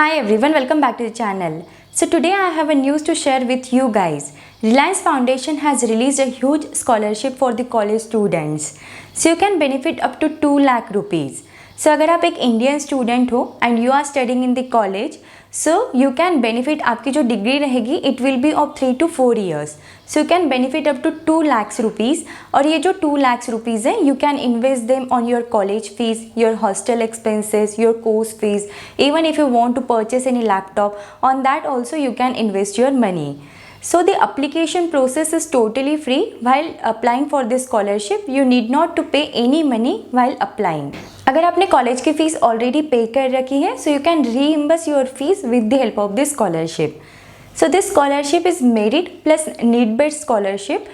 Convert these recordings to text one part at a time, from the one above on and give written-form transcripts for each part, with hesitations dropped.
Hi everyone, welcome back to the channel. So today I have a news to share with you guys. Reliance Foundation has released a huge scholarship for the college students. So you can benefit up to 2 lakh rupees. So अगर आप एक Indian student हो and you are studying in the college so you can benefit, आपकी जो डिग्री रहेगी it will be of 3 to 4 years. So you can benefit up to 2 lakhs rupees. और ये जो 2 lakhs रुपीज़ है you can invest them on your college fees, your hostel expenses, your course fees. Even if you want to purchase any laptop, on that also you can invest your money. So the application process is totally free. While applying for this scholarship, you need not to pay any money while applying. अगर आपने college की fees already पे कर रखी है, so you can reimburse your fees with the help of this scholarship. So this scholarship is merit plus need based scholarship.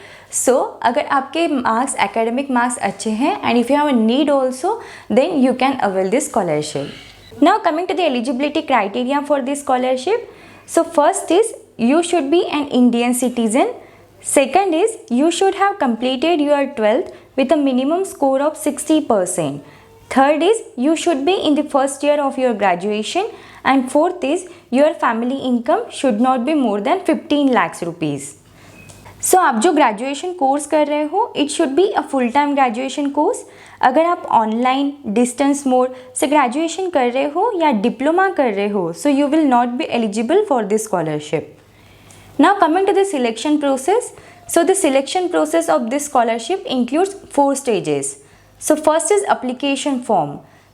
So अगर आपके marks, academic marks अच्छे हैं and if you have a need also, then you can avail this scholarship. Now coming to the eligibility criteria for this scholarship. So first is you should be an Indian citizen. Second is you should have completed your 12th with a minimum score of 60%. Third is you should be in the first year of your graduation. And fourth is your family income should not be more than 15 lakhs rupees. सो आप जो graduation course कर रहे हो it should be a full time graduation course. अगर आप online distance mode से graduation कर रहे हो या डिप्लोमा कर रहे हो so you will not be eligible for this scholarship. Now coming to the selection process. So the selection process of this scholarship includes 4 stages. So first is application form.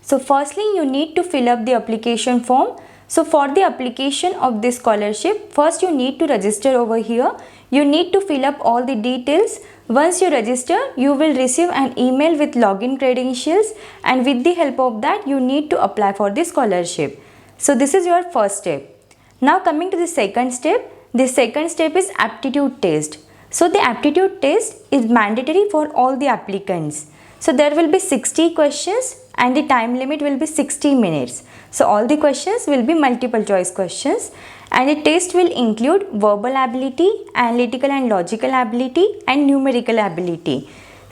So firstly you need to fill up the application form. So for the application of this scholarship, first you need to register over here. You need to fill up all the details. Once you register, you will receive an email with login credentials, and with the help of that, you need to apply for the scholarship. So this is your first step. Now coming to the second step. The second step is aptitude test. So the aptitude test is mandatory for all the applicants. So there will be 60 questions and the time limit will be 60 minutes. So all the questions will be multiple choice questions, and the test will include verbal ability, analytical and logical ability, and numerical ability.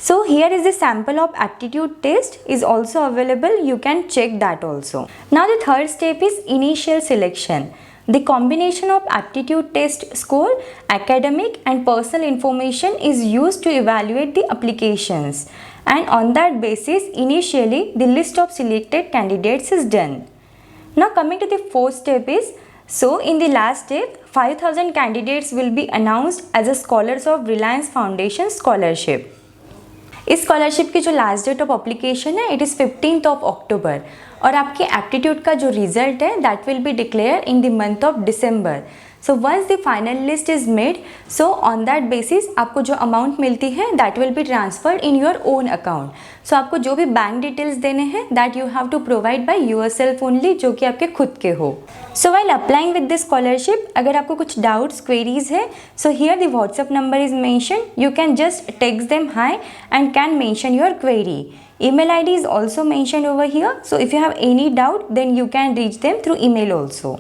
So here is the sample of aptitude test is also available. You can check that also. Now the third step is initial selection. The combination of aptitude test score, academic and personal information is used to evaluate the applications. And on that basis, initially the list of selected candidates is done. Now coming to the fourth step is, so in the last step 5,000 candidates will be announced as a scholars of Reliance Foundation scholarship. इस scholarship की जो last date of application है it is 15th of October. और आपके aptitude का जो result है that will be declare in the month of December. So once the final list is made, so on that basis आपको जो amount मिलती है that will be transferred in your own account. So आपको जो भी bank details देने हैं that you have to provide by yourself only, जो कि आपके खुद के हो. So while applying with this scholarship, अगर आपको कुछ डाउट्स, क्वेरीज है, so here the WhatsApp number is mention. You can just text them high and can mention your query. Email ID is also mentioned over here. So if you have any doubt, then you can reach them through email also.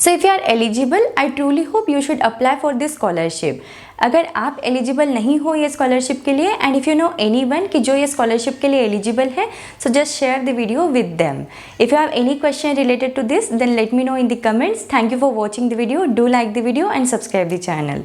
So if you are eligible, I truly hope you should apply for this scholarship. अगर आप eligible नहीं हो ये scholarship के लिए, and if you know anyone कि जो ये स्कॉलरशिप के लिए एलिजिबल है, so just share the video with them. If you have any question related to this, then let me know in the comments. Thank you for watching the video. Do like the video and subscribe the channel.